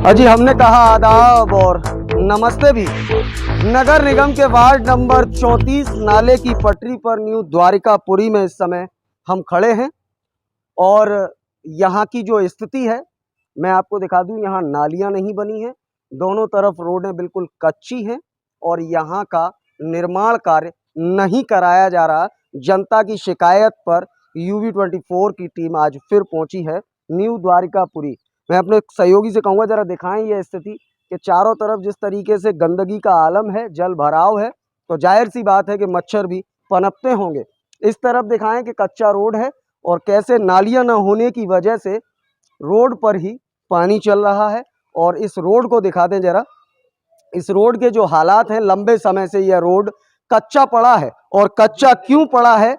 अजी हमने कहा आदाब और नमस्ते भी। नगर निगम के वार्ड नंबर 34 नाले की पटरी पर न्यू द्वारिकापुरी में इस समय हम खड़े हैं और यहाँ की जो स्थिति है मैं आपको दिखा दूं। यहाँ नालियाँ नहीं बनी हैं, दोनों तरफ रोडें बिल्कुल कच्ची हैं और यहाँ का निर्माण कार्य नहीं कराया जा रहा। जनता की शिकायत पर UB24 की टीम आज फिर पहुंची है न्यू द्वारिकापुरी। मैं अपने सहयोगी से कहूँगा जरा दिखाएं ये स्थिति कि चारों तरफ जिस तरीके से गंदगी का आलम है, जल भराव है, तो जाहिर सी बात है कि मच्छर भी पनपते होंगे। इस तरफ दिखाएं कि कच्चा रोड है और कैसे नालियां न होने की वजह से रोड पर ही पानी चल रहा है। और इस रोड को दिखा दें जरा, इस रोड के जो हालात हैं, लंबे समय से यह रोड कच्चा पड़ा है। और कच्चा क्यों पड़ा है,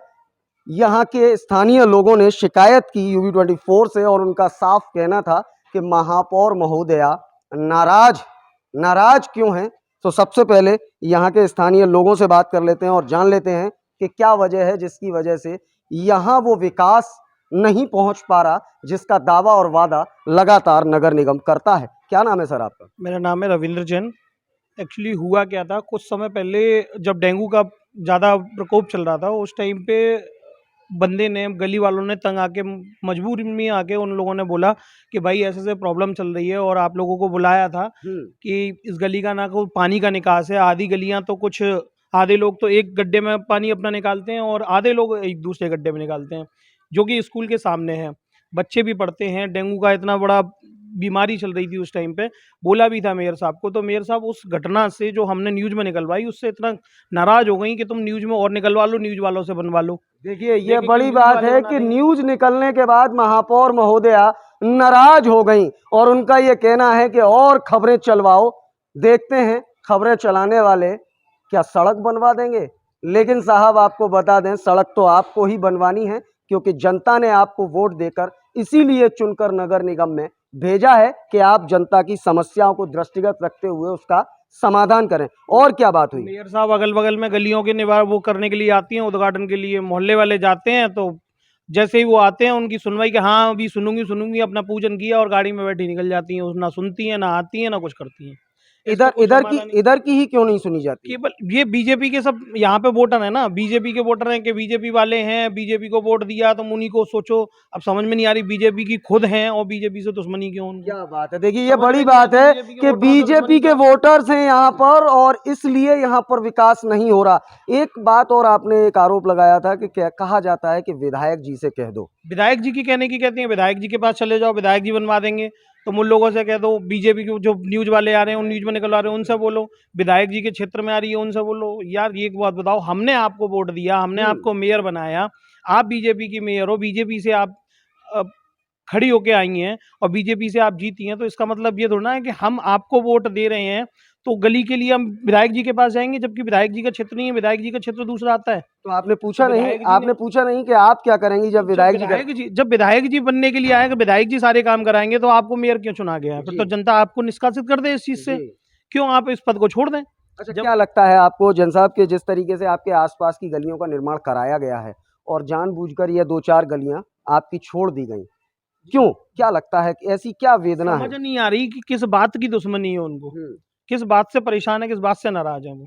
यहाँ के स्थानीय लोगों ने शिकायत की UB24 से और उनका साफ कहना था कि महापौर महोदया नाराज क्यों हैं। तो सबसे पहले यहाँ के स्थानीय लोगों से बात कर लेते हैं और जान लेते हैं कि क्या वजह है जिसकी वजह से यहाँ वो विकास नहीं पहुँच पा रहा जिसका दावा और वादा लगातार नगर निगम करता है। क्या नाम है सर आपका? मेरा नाम है रविंद्र जैन। एक्चुअली हुआ क्या था, कुछ समय पहले जब डेंगू का ज़्यादा प्रकोप चल रहा था, उस टाइम पे बंदे ने, गली वालों ने तंग आके, मजबूरी में आके उन लोगों ने बोला कि भाई ऐसे ऐसे प्रॉब्लम चल रही है और आप लोगों को बुलाया था कि इस गली का ना कोई पानी का निकास है। आधी गलियां तो कुछ, आधे लोग तो एक गड्ढे में पानी अपना निकालते हैं और आधे लोग एक दूसरे गड्ढे में निकालते हैं, जो कि स्कूल के सामने है। बच्चे भी पढ़ते हैं। डेंगू का इतना बड़ा बीमारी चल रही थी उस टाइम पे। बोला भी था मेयर साहब को, तो मेयर साहब उस घटना से जो हमने न्यूज़ में निकलवाई उससे इतना नाराज हो गई कि तुम न्यूज़ में और निकलवा लो, न्यूज़ वालों से बनवा लो। देखिए ये बड़ी बात है कि न्यूज़ निकलने के बाद महापौर महोदया नाराज हो गई और उनका ये कहना है कि और खबरें चलवाओ। देखते हैं खबरें चलाने वाले क्या सड़क बनवा देंगे। लेकिन साहब आपको बता दें, सड़क तो आपको ही बनवानी है क्योंकि जनता ने आपको वोट देकर इसीलिए चुनकर नगर निगम में भेजा है कि आप जनता की समस्याओं को दृष्टिगत रखते हुए उसका समाधान करें। और क्या बात हुई? मेयर साहब अगल बगल में गलियों के निवार वो करने के लिए आती हैं, उद्घाटन के लिए मोहल्ले वाले जाते हैं, तो जैसे ही वो आते हैं उनकी सुनवाई के हाँ अभी सुनूंगी, अपना पूजन किया और गाड़ी में बैठी निकल जाती हैं। ना सुनती हैं, ना आती हैं, ना कुछ करती हैं। इधर की ही क्यों नहीं सुनी जाती? केवल ये बीजेपी के सब यहाँ पे वोटर है ना, बीजेपी के वोटर हैं कि बीजेपी वाले हैं, बीजेपी को वोट दिया तो उन्हीं को सोचो। अब समझ में नहीं आ रही बीजेपी की खुद हैं और बीजेपी से दुश्मनी क्यों उनको? क्या बात है। देखिए ये बड़ी बात है कि बीजेपी के वोटर्स हैं यहाँ पर और इसलिए यहाँ पर विकास नहीं हो रहा। एक बात और आपने एक आरोप लगाया था कि क्या कहा जाता है कि विधायक जी से कह दो। विधायक जी की कहने की कहती हैं, विधायक जी के पास चले जाओ, विधायक जी बनवा देंगे। तो उन लोगों से कह दो, बीजेपी के जो न्यूज़ वाले आ रहे हैं, उन न्यूज़ में निकलवा रहे हैं, उनसे बोलो। विधायक जी के क्षेत्र में आ रही है, उनसे बोलो। यार ये एक बात बताओ, हमने आपको वोट दिया, हमने आपको मेयर बनाया, आप बीजेपी की मेयर हो, बीजेपी से आप खड़ी होके आई हैं और बीजेपी से आप जीती हैं, तो इसका मतलब ये थोड़ा है कि हम आपको वोट दे रहे हैं तो गली के लिए हम विधायक जी के पास जाएंगे, जबकि विधायक जी का क्षेत्र नहीं है, विधायक जी का क्षेत्र दूसरा आता है। तो आपने पूछा नहीं कि आप क्या करेंगे जब विधायक जी बनने के लिए आए, विधायक जी सारे काम कराएंगे तो आपको मेयर क्यों चुना गया? फिर तो जनता आपको निष्कासित कर दे इस चीज से। क्यों आप इस पद को छोड़ दें? अच्छा, क्या लगता है आपको जन साहब के जिस तरीके से आपके आसपास की गलियों का निर्माण कराया गया है और जानबूझकर ये 2-4 गलियां आपकी छोड़ दी गई, क्यों? क्या लगता है कि ऐसी क्या वेदना है? समझ नहीं आ रही कि किस बात की दुश्मनी है उनको, किस बात से परेशान है, किस बात से नाराज है वो।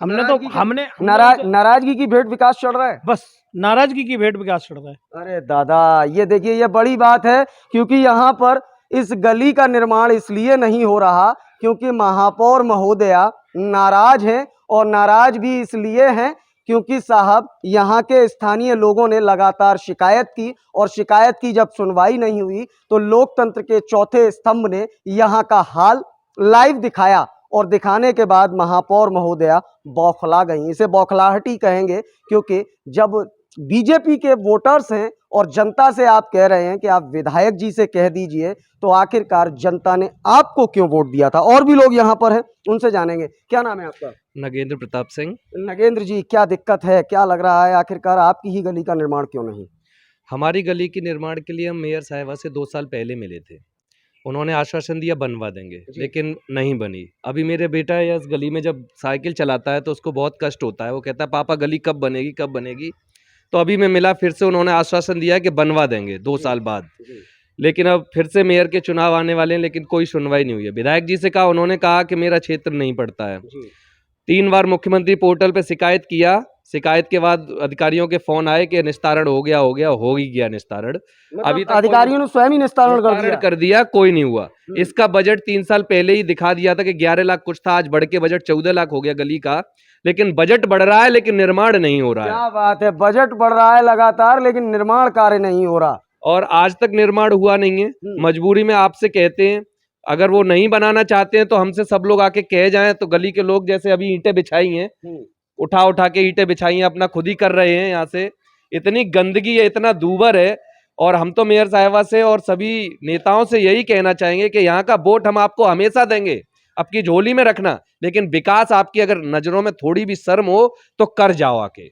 नाराजगी की भेंट विकास चढ़ रहा है। बस नाराजगी की भेंट विकास चढ़ रहा है। अरे दादा ये देखिए ये बड़ी बात है क्योंकि यहाँ पर इस गली का निर्माण इसलिए नहीं हो रहा क्योंकि महापौर महोदया नाराज हैं और नाराज भी इसलिए हैं क्योंकि साहब यहाँ के स्थानीय लोगों ने लगातार शिकायत की और शिकायत की जब सुनवाई नहीं हुई तो लोकतंत्र के चौथे स्तंभ ने यहाँ का हाल लाइव दिखाया और दिखाने के बाद महापौर महोदया बौखला गई। इसे बौखलाहट ही कहेंगे क्योंकि जब बीजेपी के वोटर्स हैं और जनता से आप कह रहे हैं कि आप विधायक जी से कह दीजिए, तो आखिरकार जनता ने आपको क्यों वोट दिया था? और भी लोग यहाँ पर हैं, उनसे जानेंगे। क्या नाम है आपका? नगेंद्र प्रताप सिंह। नगेंद्र जी, क्या दिक्कत है, क्या लग रहा है, आखिरकार आपकी ही गली का निर्माण क्यों नहीं? हमारी गली के निर्माण के लिए हम मेयर साहिबा से 2 साल पहले मिले थे। उन्होंने आश्वासन दिया बनवा देंगे, लेकिन नहीं बनी। अभी मेरे बेटा या इस गली में जब साइकिल चलाता है तो उसको बहुत कष्ट होता है। वो कहता है पापा गली कब बनेगी, कब बनेगी। तो अभी मैं मिला, फिर से उन्होंने आश्वासन दिया कि बनवा देंगे 2 साल बाद। लेकिन अब फिर से मेयर के चुनाव आने वाले हैं, लेकिन कोई सुनवाई नहीं हुई है। विधायक जी से कहा, उन्होंने कहा कि मेरा क्षेत्र नहीं पड़ता है। जी 3 बार मुख्यमंत्री पोर्टल पे शिकायत किया, शिकायत के बाद अधिकारियों के फोन आए कि निस्तारण हो गया, हो ही गया निस्तारण। अभी तक अधिकारियों ने स्वयं ही निस्तारण कर दिया। कर दिया, कोई नहीं हुआ। इसका बजट 3 साल पहले ही दिखा दिया था कि 11 लाख कुछ था, आज बढ़ के बजट 14 लाख हो गया गली का। लेकिन बजट बढ़ रहा है, लेकिन निर्माण नहीं हो रहा है। क्या बात है, बजट बढ़ रहा है लगातार लेकिन निर्माण कार्य नहीं हो रहा। और आज तक निर्माण हुआ नहीं है। मजबूरी में आपसे कहते हैं, अगर वो नहीं बनाना चाहते हैं तो हमसे सब लोग आके कह जाएं। तो गली के लोग जैसे अभी ईंटें बिछाई हैं, उठा उठा के ईंटें बिछाई हैं, अपना खुद ही कर रहे हैं। यहाँ से इतनी गंदगी है, इतना दूबर है। और हम तो मेयर साहिबा से और सभी नेताओं से यही कहना चाहेंगे कि यहाँ का वोट हम आपको हमेशा देंगे, आपकी झोली में रखना, लेकिन विकास आपकी अगर नजरों में थोड़ी भी शर्म हो तो कर जाओ आके।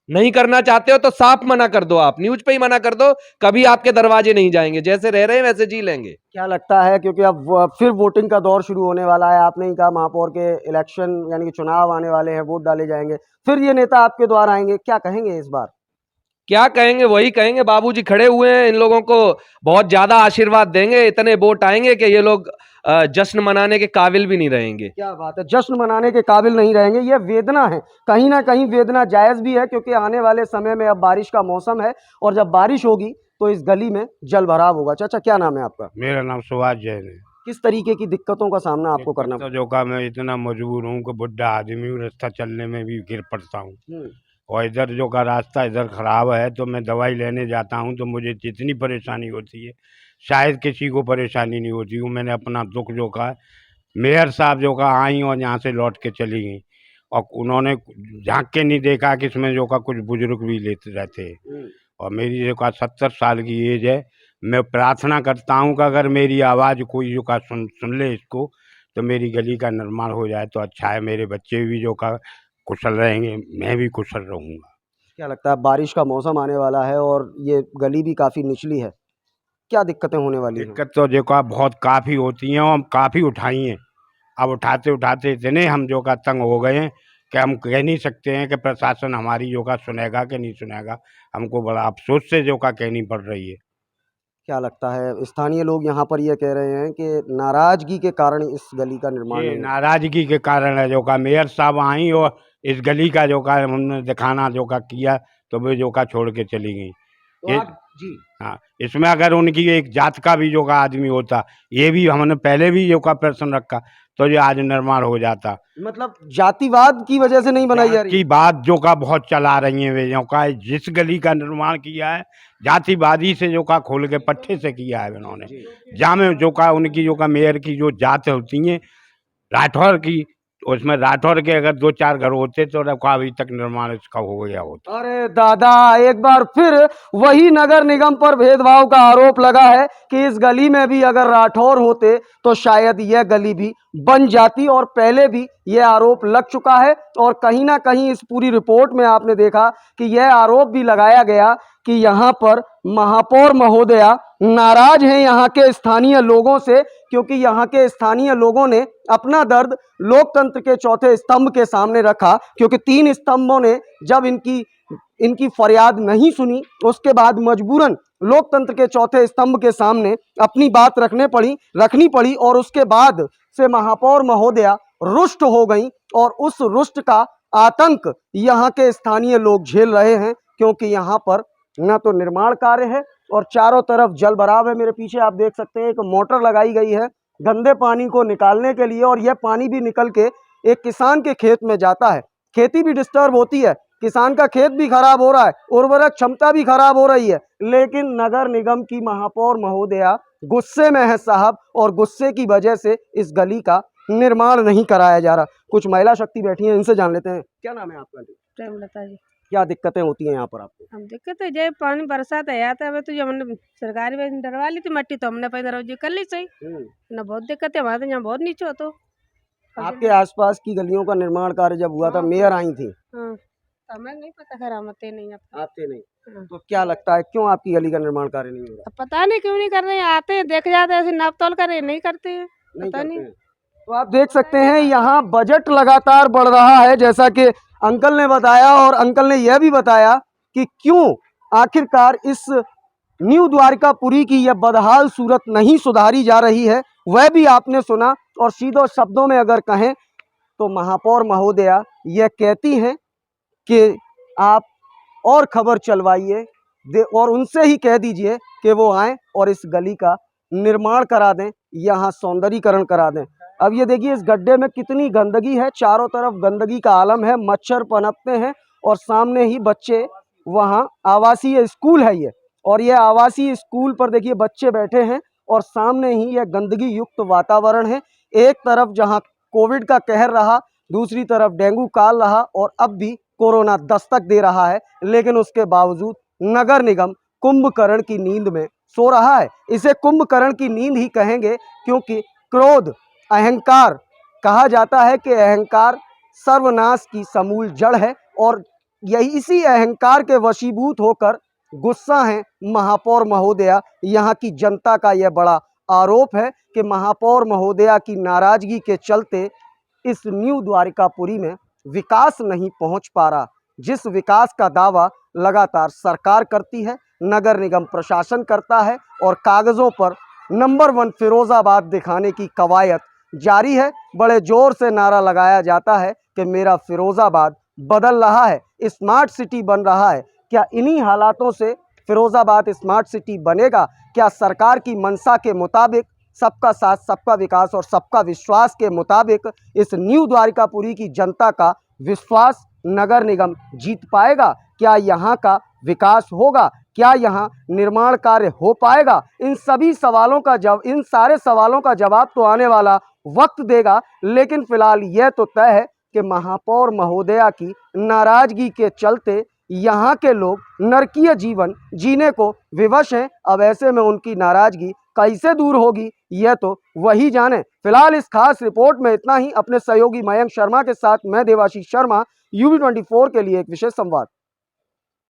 नहीं करना चाहते हो तो साफ मना कर दो, आप न्यूज पे ही मना कर दो, कभी आपके दरवाजे नहीं जाएंगे, जैसे रह रहे हैं वैसे जी लेंगे। क्या लगता है, क्योंकि अब फिर वोटिंग का दौर शुरू होने वाला है, आपने ही कहा महापौर के इलेक्शन यानी कि चुनाव आने वाले हैं, वोट डाले जाएंगे, फिर ये नेता आपके द्वार आएंगे, क्या कहेंगे इस बार? क्या कहेंगे, वही कहेंगे, बाबूजी खड़े हुए हैं, इन लोगों को बहुत ज्यादा आशीर्वाद देंगे, इतने वोट आएंगे कि ये लोग जश्न मनाने के काबिल भी नहीं रहेंगे। क्या बात है, जश्न मनाने के काबिल नहीं रहेंगे। ये वेदना है, कहीं ना कहीं वेदना जायज भी है, क्योंकि आने वाले समय में अब बारिश का मौसम है और जब बारिश होगी तो इस गली में जल भराव होगा। चाचा क्या नाम है आपका? मेरा नाम सुभाष जैन है। किस तरीके की दिक्कतों का सामना आपको करना तो जो का मैं इतना मजबूर हूँ कि बुढ़ा आदमी हूँ, रास्ता चलने में भी गिर पड़ता हूँ। पड़ता? और इधर जो का रास्ता इधर खराब है, तो मैं दवाई लेने जाता हूँ तो मुझे जितनी परेशानी होती है शायद किसी को परेशानी नहीं होती हूँ। मैंने अपना दुख जो का मेयर साहब जो का आई और यहाँ से लौट के चली गई, और उन्होंने झांक के नहीं देखा कि इसमें जो का कुछ बुजुर्ग भी लेते रहते हैं। और मेरी जो का 70 साल की एज है। मैं प्रार्थना करता हूँ कि अगर मेरी आवाज़ कोई जो का सुन ले इसको, तो मेरी गली का निर्माण हो जाए तो अच्छा है। मेरे बच्चे भी जो का कुशल रहेंगे, मैं भी कुशल रहूँगा। क्या लगता है, बारिश का मौसम आने वाला है और ये गली भी काफ़ी निचली है, क्या दिक्कतें होने वाली हैं? दिक्कत तो जो का बहुत काफ़ी होती हैं, और हम काफ़ी उठाई हैं। अब उठाते उठाते इतने हम जो का तंग हो गए हैं कि हम कह नहीं सकते हैं कि प्रशासन हमारी जो का सुनेगा कि नहीं सुनेगा। हमको बड़ा अफसोस से जो का कहनी पड़ रही है। क्या लगता है, स्थानीय लोग यहाँ पर ये कह रहे हैं कि नाराजगी के कारण इस गली का निर्माण ये नहीं हुआ। नाराजगी के कारण है जो का मेयर साहब आई और इस गली का जो का हमने दिखाना जो का किया, तो वे जो का छोड़ के चली गई। तो ये आप जी हाँ, इसमें अगर उनकी एक जात का भी जो का आदमी होता, ये भी हमने पहले भी जो का प्रश्न रखा, तो ये आज निर्माण हो जाता। मतलब जातिवाद की वजह से नहीं बनाई जा रही की बात जो का बहुत चला रही है वे जो का, जिस गली का निर्माण किया है जातिवादी से जो का खोल के पट्टे से किया है उन्होंने। जहाँ में जो का उनकी जो का मेयर की जो जात होती है राठौर की, उसमें राठौर के अगर 2-4 घर होते तो रखा अभी तक निर्माण इसका हो गया होता। अरे दादा, एक बार फिर वही नगर निगम पर भेदभाव का आरोप लगा है कि इस गली में भी अगर राठौर होते तो शायद यह गली भी बन जाती, और पहले भी यह आरोप लग चुका है। और कहीं ना कहीं इस पूरी रिपोर्ट में आपने देखा कि यह आरोप भी लगाया गया कि यहाँ पर महापौर महोदया नाराज हैं यहाँ के स्थानीय लोगों से, क्योंकि यहाँ के स्थानीय लोगों ने अपना दर्द लोकतंत्र के चौथे स्तंभ के सामने रखा, क्योंकि 3 स्तंभों ने जब इनकी फरियाद नहीं सुनी, उसके बाद मजबूरन लोकतंत्र के चौथे स्तंभ के सामने अपनी बात रखनी पड़ी, और उसके बाद से महापौर महोदया रुष्ट हो गई, और उस रुष्ट का आतंक यहाँ के स्थानीय लोग झेल रहे हैं, क्योंकि यहाँ पर न तो निर्माण कार्य है और चारों तरफ जल भराव है। मेरे पीछे आप देख सकते हैं एक मोटर लगाई गई है गंदे पानी को निकालने के लिए, और यह पानी भी निकल के एक किसान के खेत में जाता है। खेती भी डिस्टर्ब होती है, किसान का खेत भी खराब हो रहा है, उर्वरक क्षमता भी खराब हो रही है, लेकिन नगर निगम की महापौर महोदया गुस्से में है साहब, और गुस्से की वजह से इस गली का निर्माण नहीं कराया जा रहा। कुछ महिला शक्ति बैठी हैं, इनसे जान लेते हैं। क्या नाम है आपका? प्रेमलता जी। क्या दिक्कतें होती हैं यहाँ पर आपको? हम दिक्कत है जब पानी बरसात आया था, तो जब हमने सरकारी में डरवा ली थी मट्टी, तो हमने पैदा रोजी कर ली सही ना। बहुत दिक्कत है हमारे, तो यहाँ बहुत नीचे हो। तो आपके आसपास की गलियों का निर्माण कार्य जब हुआ था, मेयर आई थी, हाँ, तो हमें नहीं पता, खैर हम आते नहीं अब। आते नहीं, हाँ। तो क्या लगता है क्यों आपकी गली का निर्माण कार्य नहीं हो रहा? अब पता नहीं क्यों नहीं कर रहे हैं, आते हैं देख जाते हैं, ऐसे नाप तोल कर नहीं करते हैं, पता करते नहीं। हैं। तो आप देख सकते हैं यहाँ बजट लगातार बढ़ रहा है, जैसा कि अंकल ने बताया, और अंकल ने यह भी बताया कि क्यों आखिरकार इस न्यू द्वारिकापुरी की यह बदहाल सूरत नहीं सुधारी जा रही है, वह भी आपने सुना। और सीधे शब्दों में अगर कहें तो महापौर महोदया यह कहती हैं कि आप और खबर चलवाइए और उनसे ही कह दीजिए कि वो आएँ और इस गली का निर्माण करा दें, यहाँ सौंदर्यीकरण करा दें। अब ये देखिए इस गड्ढे में कितनी गंदगी है, चारों तरफ गंदगी का आलम है, मच्छर पनपते हैं और सामने ही बच्चे, वहाँ आवासीय स्कूल है ये, और ये आवासीय स्कूल पर देखिए बच्चे बैठे हैं और सामने ही यह गंदगी युक्त वातावरण है। एक तरफ जहाँ कोविड का कहर रहा, दूसरी तरफ डेंगू काल रहा और अब भी कोरोना दस्तक दे रहा है, लेकिन उसके बावजूद नगर निगम कुंभकर्ण की नींद में सो रहा है। इसे कुंभकर्ण की नींद ही कहेंगे, क्योंकि क्रोध, अहंकार, कहा जाता है कि अहंकार सर्वनाश की समूल जड़ है और यही इसी अहंकार के वशीभूत होकर गुस्सा है महापौर महोदया। यहाँ की जनता का यह बड़ा आरोप है कि महापौर महोदया की नाराजगी के चलते इस न्यू द्वारिकापुरी में विकास नहीं पहुंच पा रहा। जिस विकास का दावा लगातार सरकार करती है, नगर निगम प्रशासन करता है और कागज़ों पर नंबर 1 फिरोज़ाबाद दिखाने की कवायद जारी है। बड़े ज़ोर से नारा लगाया जाता है कि मेरा फिरोज़ाबाद बदल रहा है, स्मार्ट सिटी बन रहा है। क्या इन्हीं हालातों से फिरोज़ाबाद स्मार्ट सिटी बनेगा? क्या सरकार की मंशा के मुताबिक, सबका साथ सबका विकास और सबका विश्वास के मुताबिक इस न्यू द्वारिकापुरी की जनता का विश्वास नगर निगम जीत पाएगा? क्या यहाँ का विकास होगा? क्या यहाँ निर्माण कार्य हो पाएगा? इन सारे सवालों का जवाब तो आने वाला वक्त देगा, लेकिन फिलहाल यह तो तय है कि महापौर महोदया की नाराजगी के चलते यहाँ के लोग नरकीय जीवन जीने को विवश हैं। अब ऐसे में उनकी नाराजगी कैसे दूर होगी, यह तो वही जाने। फिलहाल इस खास रिपोर्ट में इतना ही। अपने सहयोगी मयंक शर्मा के साथ मैं देवाशीष शर्मा, UB24 के लिए एक विशेष संवाद।